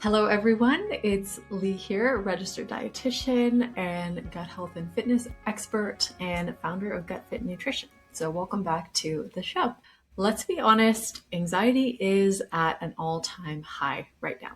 Hello everyone, it's Lee here, registered dietitian and gut health and fitness expert and founder of Gut Fit Nutrition. So welcome back to the show. Let's be honest, anxiety is at an all-time high right now.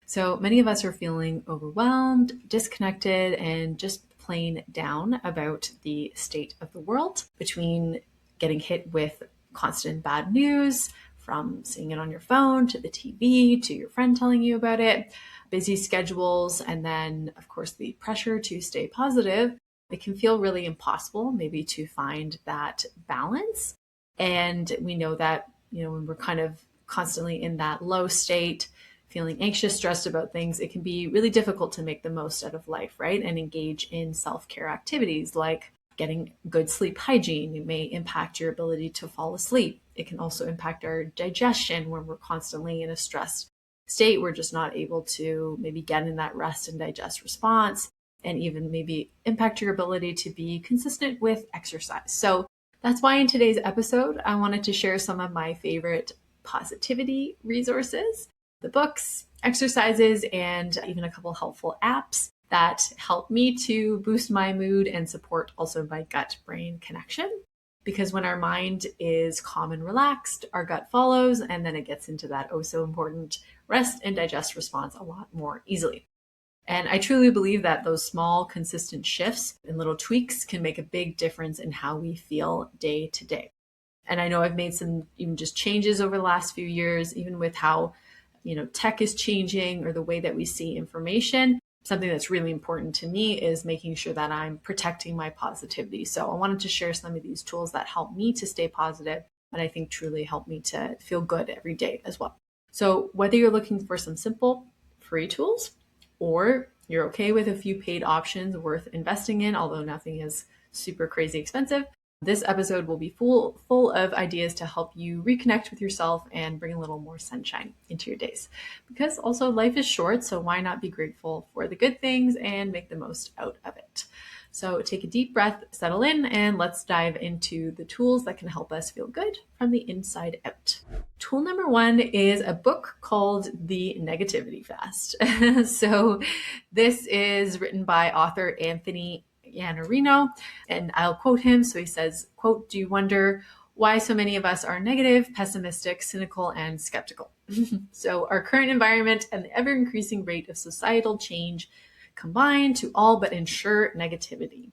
So many of us are feeling overwhelmed, disconnected, and just plain down about the state of the world between getting hit with constant bad news, from seeing it on your phone to the TV to your friend telling you about it, busy schedules, and then, of course, the pressure to stay positive. It can feel really impossible, maybe, to find that balance. And we know that, when we're kind of constantly in that low state, feeling anxious, stressed about things, it can be really difficult to make the most out of life, right? And engage in self-care activities like getting good sleep hygiene. It may impact your ability to fall asleep. It can also impact our digestion when we're constantly in a stressed state. We're just not able to maybe get in that rest and digest response, and even maybe impact your ability to be consistent with exercise. So that's why in today's episode, I wanted to share some of my favorite positivity resources, the books, exercises, and even a couple helpful apps that help me to boost my mood and support also my gut-brain connection. Because when our mind is calm and relaxed, our gut follows, and then it gets into that oh so important rest and digest response a lot more easily. And I truly believe that those small, consistent shifts and little tweaks can make a big difference in how we feel day to day. And I know I've made some even just changes over the last few years, even with how, tech is changing or the way that we see information. Something that's really important to me is making sure that I'm protecting my positivity. So I wanted to share some of these tools that help me to stay positive and I think truly help me to feel good every day as well. So whether you're looking for some simple free tools or you're okay with a few paid options worth investing in, although nothing is super crazy expensive, this episode will be full of ideas to help you reconnect with yourself and bring a little more sunshine into your days. Because also life is short, so why not be grateful for the good things and make the most out of it? So take a deep breath, settle in, and let's dive into the tools that can help us feel good from the inside out. Tool number one is a book called The Negativity Fast. So this is written by author Anthony Iannarino, and I'll quote him. So he says, quote, "Do you wonder why so many of us are negative, pessimistic, cynical, and skeptical?" So our current environment and the ever-increasing rate of societal change combine to all but ensure negativity.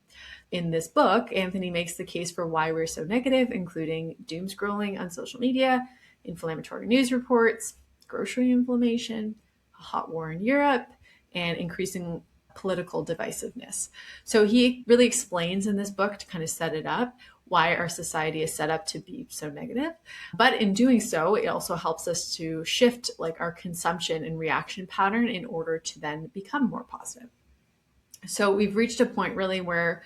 In this book, Anthony makes the case for why we're so negative, including doom scrolling on social media, inflammatory news reports, grocery inflammation, a hot war in Europe, and increasing political divisiveness. So he really explains in this book, to kind of set it up, why our society is set up to be so negative. But in doing so, it also helps us to shift our consumption and reaction pattern in order to then become more positive. So we've reached a point really where,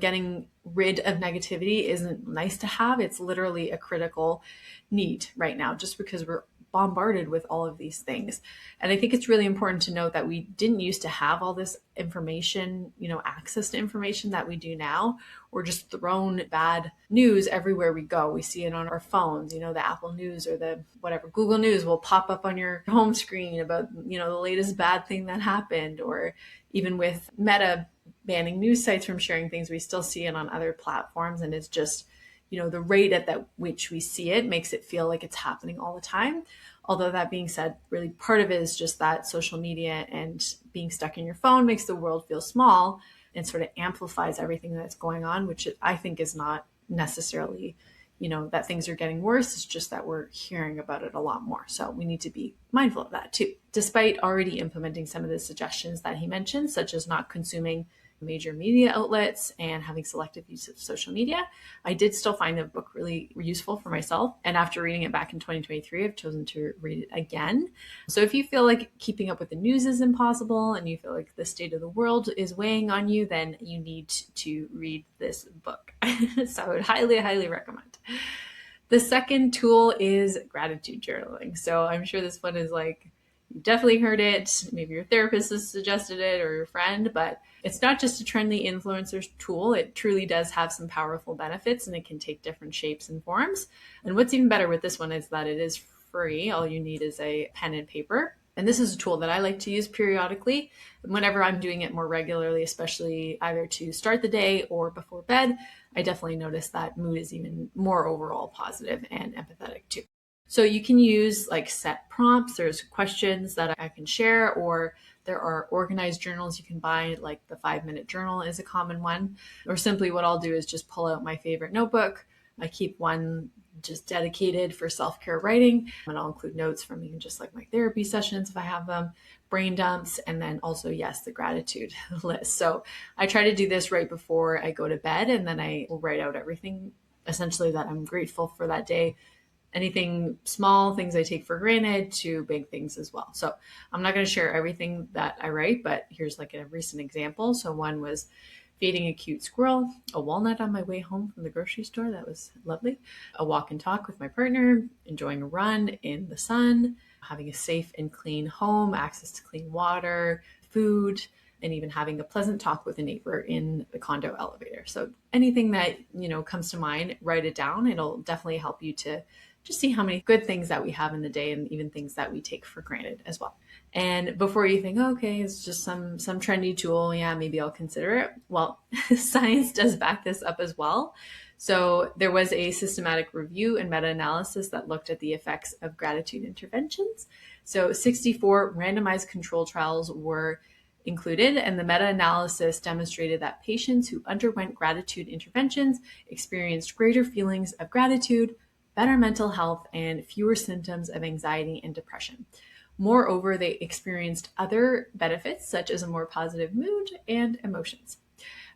getting rid of negativity isn't nice to have. It's literally a critical need right now, just because we're bombarded with all of these things. And I think it's really important to note that we didn't used to have all this information, access to information that we do now. We're just thrown bad news everywhere we go. We see it on our phones, the Apple News or the whatever Google News will pop up on your home screen about, the latest bad thing that happened. Or even with Meta banning news sites from sharing things, we still see it on other platforms. And it's just, the rate at which we see it makes it feel like it's happening all the time. Although that being said, really part of it is just that social media and being stuck in your phone makes the world feel small and sort of amplifies everything that's going on, which I think is not necessarily, that things are getting worse. It's just that we're hearing about it a lot more. So we need to be mindful of that too. Despite already implementing some of the suggestions that he mentioned, such as not consuming major media outlets and having selective use of social media, I did still find the book really useful for myself. And after reading it back in 2023, I've chosen to read it again. So if you feel like keeping up with the news is impossible and you feel like the state of the world is weighing on you, then you need to read this book. So I would highly, highly recommend. The second tool is gratitude journaling. So I'm sure this one is you've definitely heard it. Maybe your therapist has suggested it or your friend, but it's not just a trendy influencer's tool. It truly does have some powerful benefits and it can take different shapes and forms. And what's even better with this one is that it is free. All you need is a pen and paper. And this is a tool that I like to use periodically whenever I'm doing it more regularly, especially either to start the day or before bed. I definitely notice that mood is even more overall positive and empathetic too. So you can use like set prompts. There's questions that I can share, or there are organized journals you can buy, like the 5-minute journal is a common one. Or simply what I'll do is just pull out my favorite notebook. I keep one just dedicated for self-care writing, and I'll include notes from even just like my therapy sessions if I have them, brain dumps, and then also, yes, the gratitude list. So I try to do this right before I go to bed, and then I will write out everything essentially that I'm grateful for that day. Anything small, things I take for granted, to big things as well. So I'm not going to share everything that I write, but here's like a recent example. So one was feeding a cute squirrel a walnut on my way home from the grocery store. That was lovely. A walk and talk with my partner, enjoying a run in the sun, having a safe and clean home, access to clean water, food, and even having a pleasant talk with a neighbor in the condo elevator. So anything that, comes to mind, write it down. It'll definitely help you to just see how many good things that we have in the day, and even things that we take for granted as well. And before you think, okay, it's just some trendy tool, yeah, maybe I'll consider it. Well, science does back this up as well. So there was a systematic review and meta-analysis that looked at the effects of gratitude interventions. So 64 randomized control trials were included, and the meta-analysis demonstrated that patients who underwent gratitude interventions experienced greater feelings of gratitude, better mental health, and fewer symptoms of anxiety and depression. Moreover, they experienced other benefits such as a more positive mood and emotions.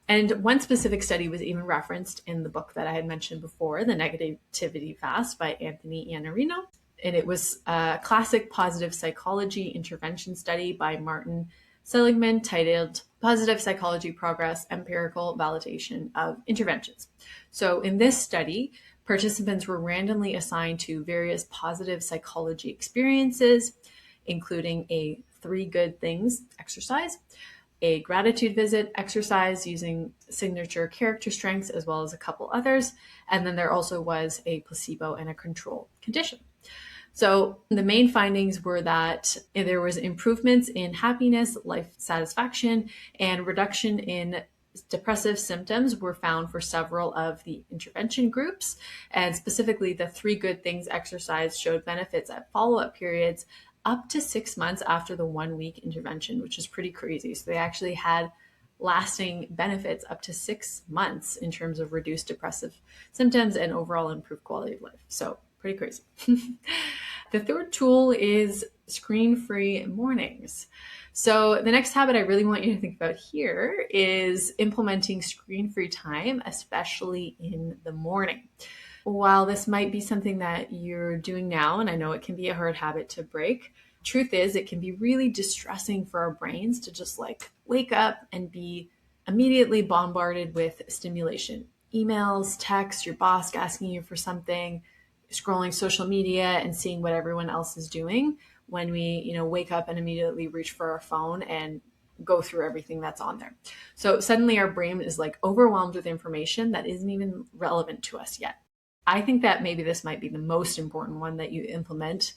And one specific study was even referenced in the book that I had mentioned before, The Negativity Fast by Anthony Iannarino. And it was a classic positive psychology intervention study by Martin Seligman titled Positive Psychology Progress, Empirical Validation of Interventions. So in this study, participants were randomly assigned to various positive psychology experiences, including a 3 good things exercise, a gratitude visit exercise using signature character strengths, as well as a couple others. And then there also was a placebo and a control condition. So the main findings were that there was improvements in happiness, life satisfaction, and reduction in depressive symptoms were found for several of the intervention groups. And specifically, the 3 good things exercise showed benefits at follow-up periods up to 6 months after the 1-week intervention, which is pretty crazy. So they actually had lasting benefits up to 6 months in terms of reduced depressive symptoms and overall improved quality of life. So pretty crazy. The third tool is screen-free mornings. So the next habit I really want you to think about here is implementing screen-free time, especially in the morning. While this might be something that you're doing now, and I know it can be a hard habit to break, truth is it can be really distressing for our brains to just like wake up and be immediately bombarded with stimulation. Emails, texts, your boss asking you for something, scrolling social media and seeing what everyone else is doing when we, wake up and immediately reach for our phone and go through everything that's on there. So suddenly our brain is like overwhelmed with information that isn't even relevant to us yet. I think that maybe this might be the most important one that you implement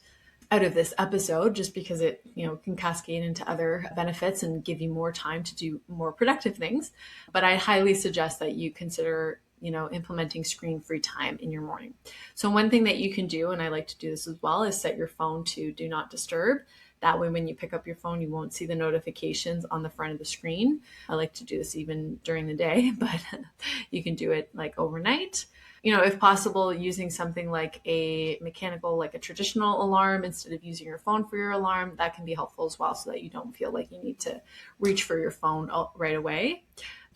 out of this episode, just because it, can cascade into other benefits and give you more time to do more productive things. But I highly suggest that you consider implementing screen-free time in your morning. So one thing that you can do, and I like to do this as well, is set your phone to do not disturb. That way, when you pick up your phone, you won't see the notifications on the front of the screen. I like to do this even during the day, but you can do it like overnight. If possible, using something like a mechanical, like a traditional alarm instead of using your phone for your alarm, that can be helpful as well, so that you don't feel like you need to reach for your phone right away.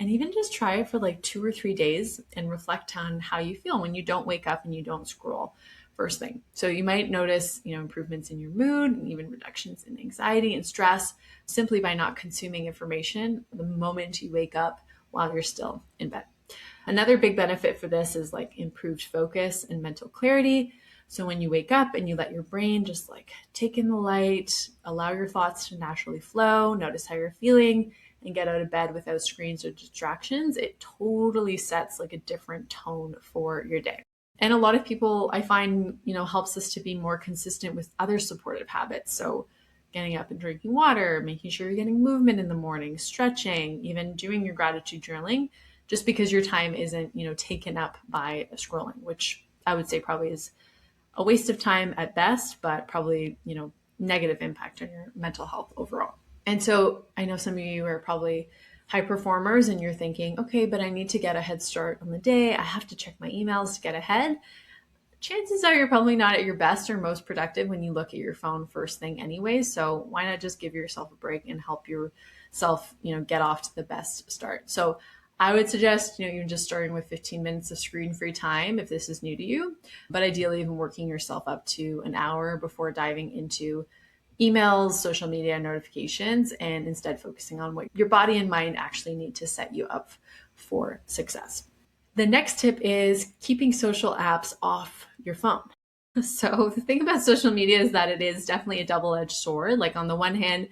And even just try it for like 2 or 3 days and reflect on how you feel when you don't wake up and you don't scroll first thing. So you might notice, improvements in your mood and even reductions in anxiety and stress simply by not consuming information the moment you wake up while you're still in bed. Another big benefit for this is like improved focus and mental clarity. So when you wake up and you let your brain just like take in the light, allow your thoughts to naturally flow, notice how you're feeling, and get out of bed without screens or distractions, it totally sets like a different tone for your day. And a lot of people I find, helps us to be more consistent with other supportive habits. So getting up and drinking water, making sure you're getting movement in the morning, stretching, even doing your gratitude journaling, just because your time isn't, taken up by scrolling, which I would say probably is a waste of time at best, but probably, negative impact on your mental health overall. And so I know some of you are probably high performers and you're thinking, okay, but I need to get a head start on the day. I have to check my emails to get ahead. Chances are you're probably not at your best or most productive when you look at your phone first thing anyway. So why not just give yourself a break and help yourself, get off to the best start. So I would suggest, even just starting with 15 minutes of screen-free time if this is new to you, but ideally even working yourself up to an hour before diving into emails, social media, notifications, and instead focusing on what your body and mind actually need to set you up for success. The next tip is keeping social apps off your phone. So the thing about social media is that it is definitely a double-edged sword. Like on the one hand,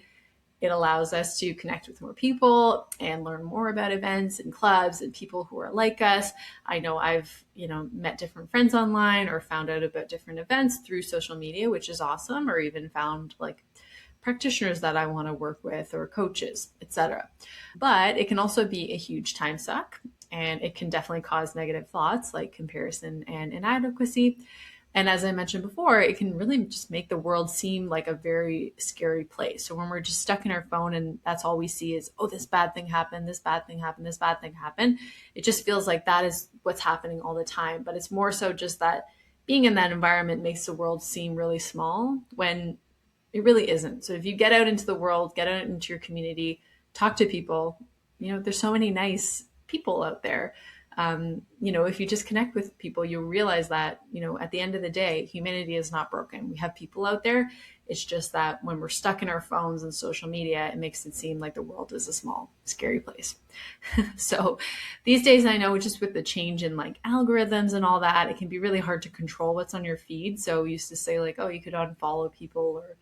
it allows us to connect with more people and learn more about events and clubs and people who are like us. I know I've, met different friends online or found out about different events through social media, which is awesome, or even found like practitioners that I want to work with or coaches, etc. But it can also be a huge time suck, and it can definitely cause negative thoughts like comparison and inadequacy. And as I mentioned before, it can really just make the world seem like a very scary place. So when we're just stuck in our phone and that's all we see is, oh, this bad thing happened, this bad thing happened, this bad thing happened, it just feels like that is what's happening all the time. But it's more so just that being in that environment makes the world seem really small when it really isn't. So if you get out into the world, get out into your community, talk to people, there's so many nice people out there. If you just connect with people, you'll realize that, at the end of the day, humanity is not broken. We have people out there. It's just that when we're stuck in our phones and social media, it makes it seem like the world is a small, scary place. So these days, I know just with the change in like algorithms and all that, it can be really hard to control what's on your feed. So we used to say like, oh, you could unfollow people or,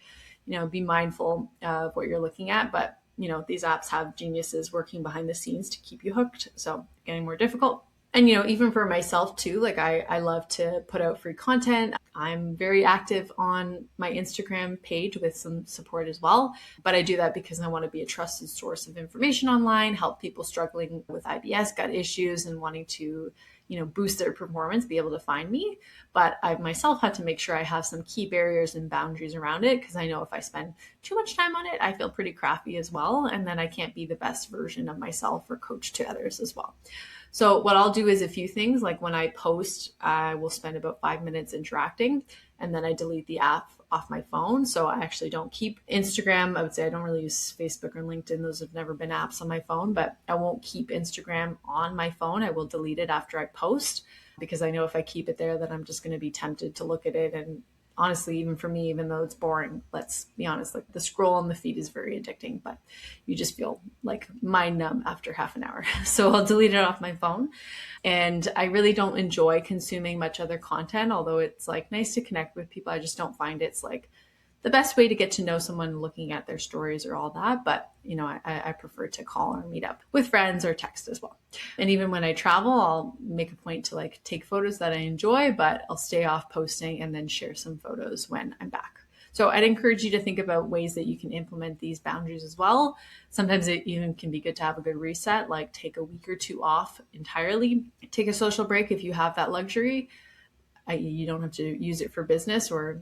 be mindful of what you're looking at. But these apps have geniuses working behind the scenes to keep you hooked. So getting more difficult. And, even for myself too, like I love to put out free content. I'm very active on my Instagram page with some support as well. But I do that because I want to be a trusted source of information online, help people struggling with IBS, gut issues, and wanting to, boost their performance, be able to find me. But I myself had to make sure I have some key barriers and boundaries around it, because I know if I spend too much time on it, I feel pretty crappy as well. And then I can't be the best version of myself or coach to others as well. So what I'll do is a few things. Like when I post, I will spend about 5 minutes interacting, and then I delete the app off my phone. So I actually don't keep Instagram. I would say I don't really use Facebook or LinkedIn. Those have never been apps on my phone, but I won't keep Instagram on my phone. I will delete it after I post, because I know if I keep it there, that I'm just going to be tempted to look at it. And honestly, even for me, even though it's boring, let's be honest, like the scroll on the feed is very addicting, but you just feel like mind numb after half an hour. So I'll delete it off my phone. And I really don't enjoy consuming much other content, although it's like nice to connect with people. I just don't find it's like the best way to get to know someone looking at their stories or all that. But, I prefer to call or meet up with friends or text as well. And even when I travel, I'll make a point to like take photos that I enjoy, but I'll stay off posting and then share some photos when I'm back. So I'd encourage you to think about ways that you can implement these boundaries as well. Sometimes it even can be good to have a good reset, like take a week or two off entirely. Take a social break if you have that luxury. You don't have to use it for business or,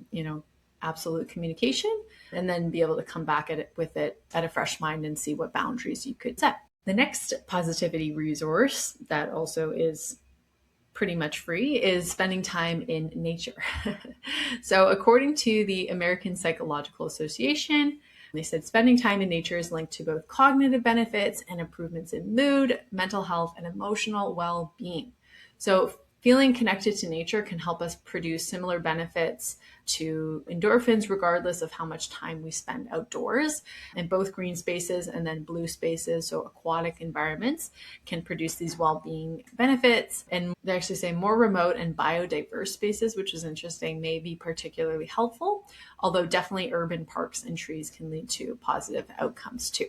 absolute communication, and then be able to come back at it with it at a fresh mind and see what boundaries you could set. The next positivity resource that also is pretty much free is spending time in nature. So according to the American Psychological Association, they said spending time in nature is linked to both cognitive benefits and improvements in mood, mental health, and emotional well-being. So feeling connected to nature can help us produce similar benefits to endorphins, regardless of how much time we spend outdoors. And both green spaces and then blue spaces, so aquatic environments, can produce these well-being benefits. And they actually say more remote and biodiverse spaces, which is interesting, may be particularly helpful, although definitely urban parks and trees can lead to positive outcomes too.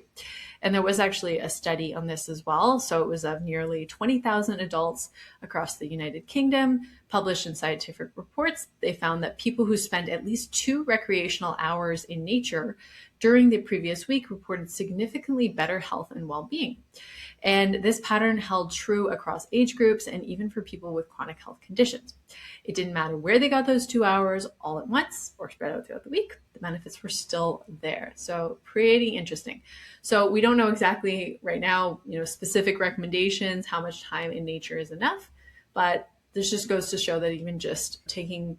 And there was actually a study on this as well. So it was of nearly 20,000 adults across the United Kingdom, published in scientific reports, they found that people who spend at least 2 recreational hours in nature during the previous week reported significantly better health and well-being. And this pattern held true across age groups and even for people with chronic health conditions. It didn't matter where they got those 2 hours all at once or spread out throughout the week, the benefits were still there. So pretty interesting. So we don't know exactly right now, specific recommendations, how much time in nature is enough, but this just goes to show that even just taking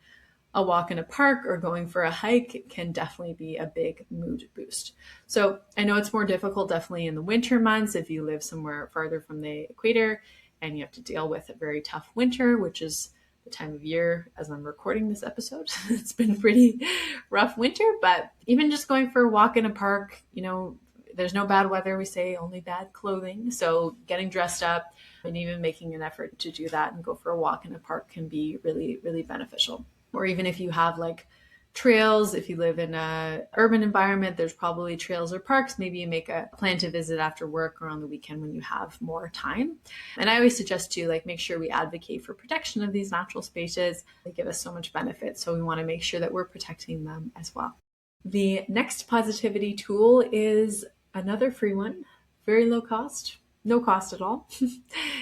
a walk in a park or going for a hike can definitely be a big mood boost. So I know it's more difficult definitely in the winter months if you live somewhere farther from the equator and you have to deal with a very tough winter, which is the time of year as I'm recording this episode. It's been pretty rough winter, but even just going for a walk in a park, there's no bad weather. We say only bad clothing. So getting dressed up and even making an effort to do that and go for a walk in a park can be really, really beneficial. Or even if you have like trails, if you live in an urban environment, there's probably trails or parks. Maybe you make a plan to visit after work or on the weekend when you have more time. And I always suggest to make sure we advocate for protection of these natural spaces. They give us so much benefit. So we want to make sure that we're protecting them as well. The next positivity tool is another free one, very low cost, no cost at all,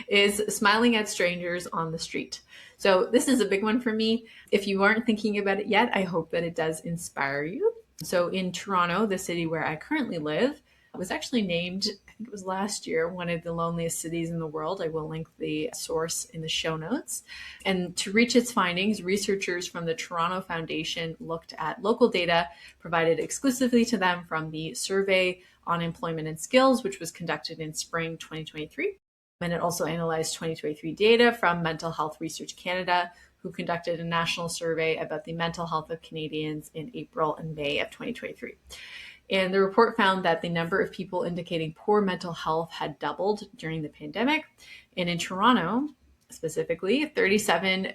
is smiling at strangers on the street. So this is a big one for me. If you aren't thinking about it yet, I hope that it does inspire you. So in Toronto, the city where I currently live, was actually named, I think it was last year, one of the loneliest cities in the world. I will link the source in the show notes. And to reach its findings, researchers from the Toronto Foundation looked at local data provided exclusively to them from the Survey on Employment and Skills, which was conducted in spring 2023. And it also analyzed 2023 data from Mental Health Research Canada, who conducted a national survey about the mental health of Canadians in April and May of 2023. And the report found that the number of people indicating poor mental health had doubled during the pandemic. And in Toronto, specifically, 37%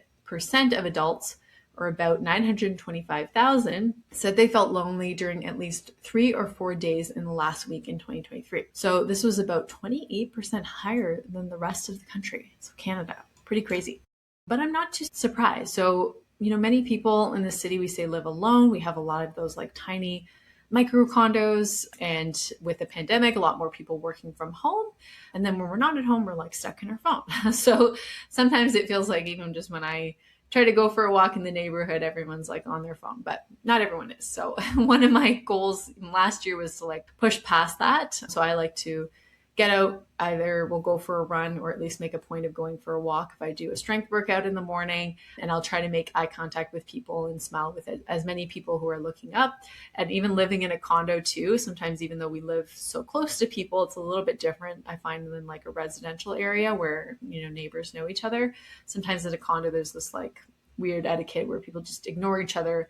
of adults, or about 925,000, said they felt lonely during at least 3 or 4 days in the last week in 2023. So this was about 28% higher than the rest of the country. So Canada, pretty crazy. But I'm not too surprised. So, many people in the city, we say live alone. We have a lot of those like tiny micro condos. And with the pandemic, a lot more people working from home. And then when we're not at home, we're like stuck in our phone. So sometimes it feels like even just when I try to go for a walk in the neighborhood, everyone's like on their phone, but not everyone is. So one of my goals last year was to like push past that. So I like to get out, either we'll go for a run or at least make a point of going for a walk. If I do a strength workout in the morning, and I'll try to make eye contact with people and smile with as many people who are looking up. And even living in a condo too, sometimes even though we live so close to people, it's a little bit different. I find than like a residential area where, neighbors know each other. Sometimes at a condo, there's this like weird etiquette where people just ignore each other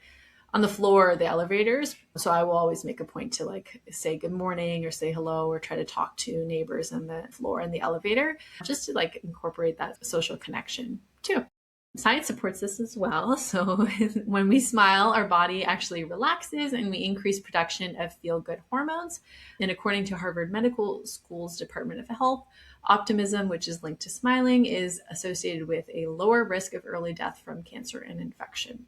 on the floor or the elevators. So I will always make a point to like say good morning or say hello or try to talk to neighbors on the floor and the elevator, just to like incorporate that social connection too. Science supports this as well. So when we smile, our body actually relaxes and we increase production of feel-good hormones. And according to Harvard Medical School's Department of Health, optimism, which is linked to smiling, is associated with a lower risk of early death from cancer and infection.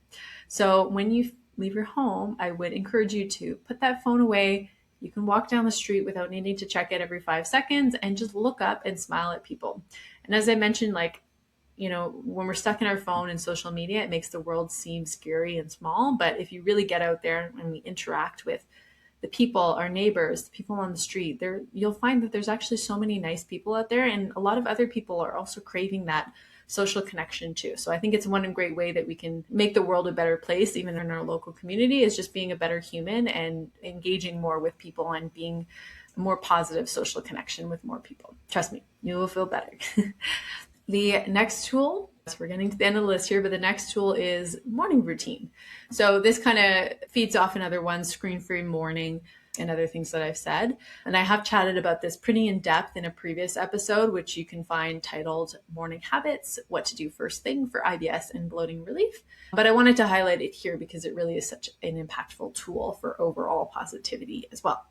So when you leave your home, I would encourage you to put that phone away. You can walk down the street without needing to check it every 5 seconds and just look up and smile at people. And as I mentioned, when we're stuck in our phone and social media, it makes the world seem scary and small. But if you really get out there and we interact with the people, our neighbors, the people on the street, you'll find that there's actually so many nice people out there. And a lot of other people are also craving that social connection too. So I think it's one great way that we can make the world a better place, even in our local community, is just being a better human and engaging more with people and being a more positive social connection with more people. Trust me, you will feel better. The next tool, so we're getting to the end of the list here, but the next tool is morning routine. So this kind of feeds off another one, screen-free morning, and other things that I've said. And I have chatted about this pretty in depth in a previous episode, which you can find titled Morning Habits, What to Do First Thing for IBS and Bloating Relief. But I wanted to highlight it here because it really is such an impactful tool for overall positivity as well.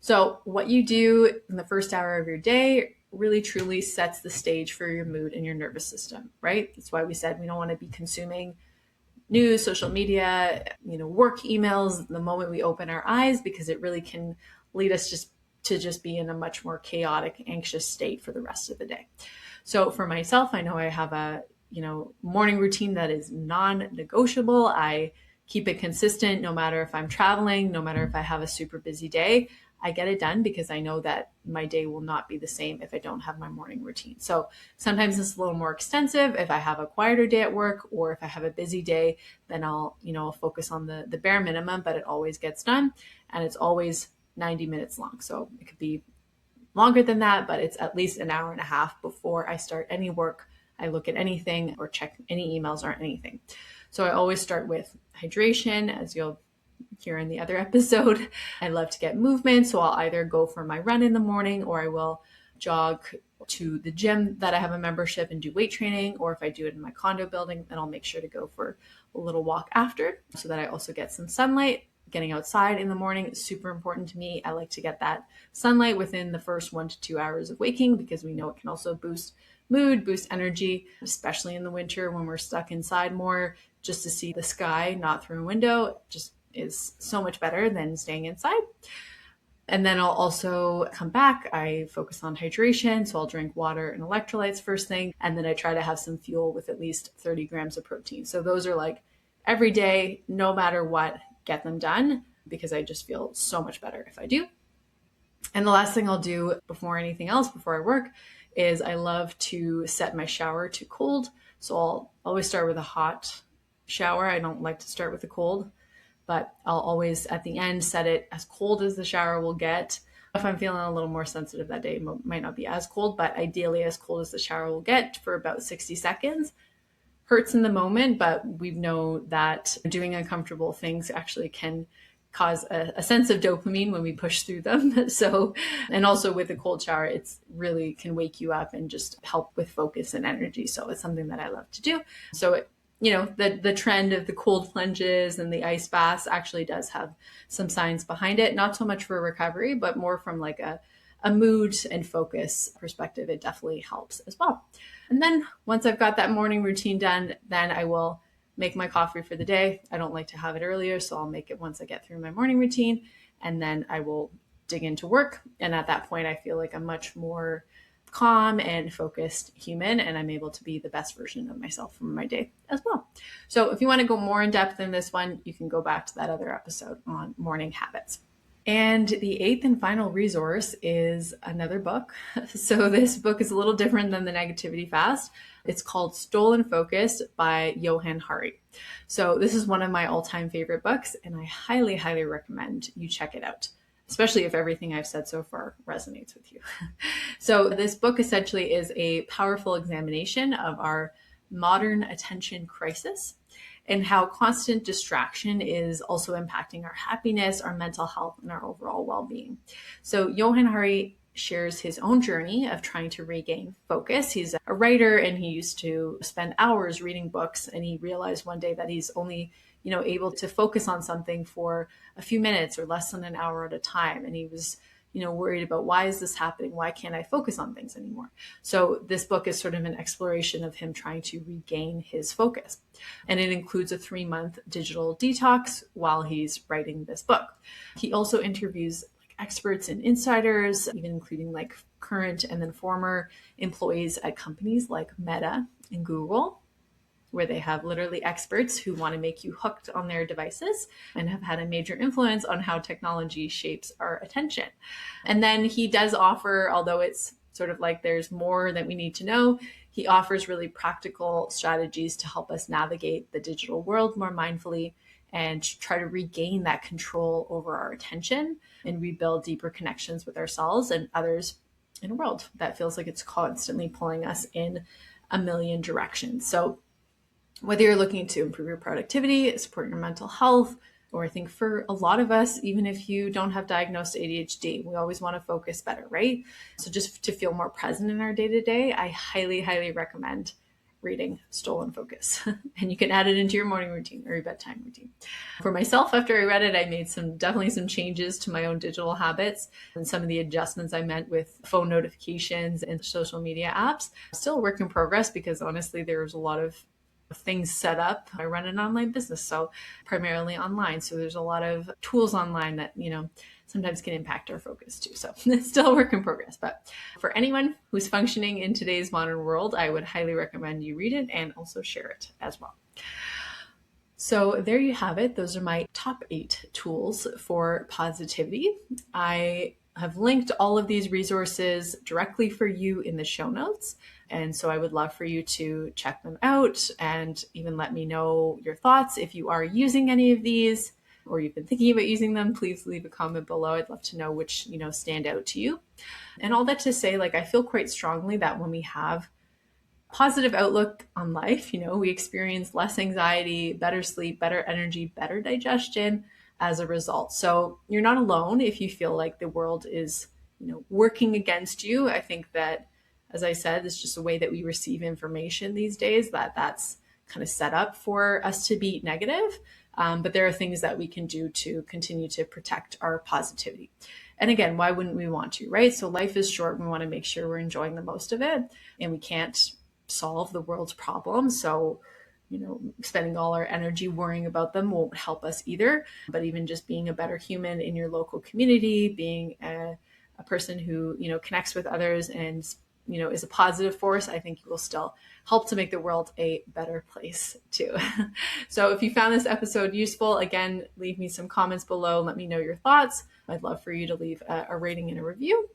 So what you do in the first hour of your day really truly sets the stage for your mood and your nervous system, right? That's why we said we don't want to be consuming news, social media, work emails the moment we open our eyes, because it really can lead us just be in a much more chaotic, anxious state for the rest of the day. So for myself, I know I have a, morning routine that is non-negotiable. I keep it consistent no matter if I'm traveling, no matter if I have a super busy day. I get it done because I know that my day will not be the same if I don't have my morning routine. So sometimes it's a little more extensive. If I have a quieter day at work, or if I have a busy day, then I'll focus on the bare minimum, but it always gets done. And it's always 90 minutes long. So it could be longer than that, but it's at least an hour and a half before I start any work. I look at anything or check any emails or anything. So I always start with hydration, as you'll hear in the other episode. I love to get movement. So I'll either go for my run in the morning, or I will jog to the gym that I have a membership and do weight training. Or if I do it in my condo building, then I'll make sure to go for a little walk after, so that I also get some sunlight. Getting outside in the morning is super important to me. I like to get that sunlight within the first 1 to 2 hours of waking, because we know it can also boost mood, boost energy, especially in the winter when we're stuck inside more. Just to see the sky, not through a window, just is so much better than staying inside. And then I'll also come back. I focus on hydration. So I'll drink water and electrolytes first thing. And then I try to have some fuel with at least 30 grams of protein. So those are like every day, no matter what, get them done, because I just feel so much better if I do. And the last thing I'll do before anything else, before I work, is I love to set my shower to cold. So I'll always start with a hot shower. I don't like to start with a cold, but I'll always at the end set it as cold as the shower will get. If I'm feeling a little more sensitive that day, it might not be as cold, but ideally as cold as the shower will get for about 60 seconds. Hurts in the moment, but we know that doing uncomfortable things actually can cause a sense of dopamine when we push through them. So, and also with a cold shower, it's really can wake you up and just help with focus and energy. So it's something that I love to do. So the trend of the cold plunges and the ice baths actually does have some science behind it, not so much for recovery, but more from like a mood and focus perspective. It definitely helps as well. And then once I've got that morning routine done, then I will make my coffee for the day. I don't like to have it earlier, so I'll make it once I get through my morning routine, and then I will dig into work. And at that point, I feel like I'm much more calm and focused human, and I'm able to be the best version of myself from my day as well. So if you want to go more in depth in this one, you can go back to that other episode on morning habits. And the eighth and final resource is another book. So this book is a little different than the Negativity Fast. It's called Stolen Focus by Johann Hari. So this is one of my all-time favorite books, and I highly, highly recommend you check it out, especially if everything I've said so far resonates with you. So this book essentially is a powerful examination of our modern attention crisis, and how constant distraction is also impacting our happiness, our mental health, and our overall well-being. So Johann Hari shares his own journey of trying to regain focus. He's a writer, and he used to spend hours reading books, and he realized one day that he's only able to focus on something for a few minutes or less than an hour at a time. And he was worried about, why is this happening? Why can't I focus on things anymore? So this book is sort of an exploration of him trying to regain his focus. And it includes a 3-month digital detox while he's writing this book. He also interviews experts and insiders, even including like current and then former employees at companies like Meta and Google, where they have literally experts who want to make you hooked on their devices and have had a major influence on how technology shapes our attention. And then he does offer, although it's sort of like there's more that we need to know, he offers really practical strategies to help us navigate the digital world more mindfully and try to regain that control over our attention and rebuild deeper connections with ourselves and others in a world that feels like it's constantly pulling us in a million directions. So whether you're looking to improve your productivity, support your mental health, or I think for a lot of us, even if you don't have diagnosed ADHD, we always want to focus better, right? So just to feel more present in our day-to-day, I highly, highly recommend reading stolen focus. And you can add it into your morning routine or your bedtime routine. For myself, after I read it, I made definitely some changes to my own digital habits and some of the adjustments I meant with phone notifications and social media apps. Still a work in progress because honestly, there's a lot of things set up. I run an online business, so primarily online. So there's a lot of tools online that, sometimes can impact our focus too. So it's still a work in progress. But for anyone who's functioning in today's modern world, I would highly recommend you read it and also share it as well. So there you have it. Those are my top 8 tools for positivity. I have linked all of these resources directly for you in the show notes. And so I would love for you to check them out and even let me know your thoughts. If you are using any of these or you've been thinking about using them, please leave a comment below. I'd love to know which, stand out to you. And all that to say, I feel quite strongly that when we have positive outlook on life, we experience less anxiety, better sleep, better energy, better digestion as a result. So you're not alone if you feel like the world is, working against you. I think that, as I said, it's just a way that we receive information these days that's kind of set up for us to be negative. But there are things that we can do to continue to protect our positivity. And again, why wouldn't we want to, right? So life is short. We want to make sure we're enjoying the most of it, and we can't solve the world's problems. So, spending all our energy worrying about them won't help us either. But even just being a better human in your local community, being a person who, connects with others and, is a positive force, I think will still help to make the world a better place too. So if you found this episode useful, again, leave me some comments below. Let me know your thoughts. I'd love for you to leave a rating and a review.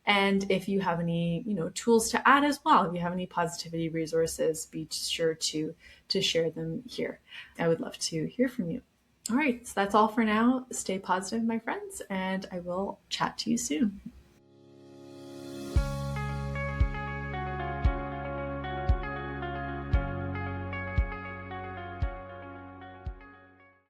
And if you have any, tools to add as well, if you have any positivity resources, be sure to share them here. I would love to hear from you. All right, so that's all for now. Stay positive, my friends, and I will chat to you soon.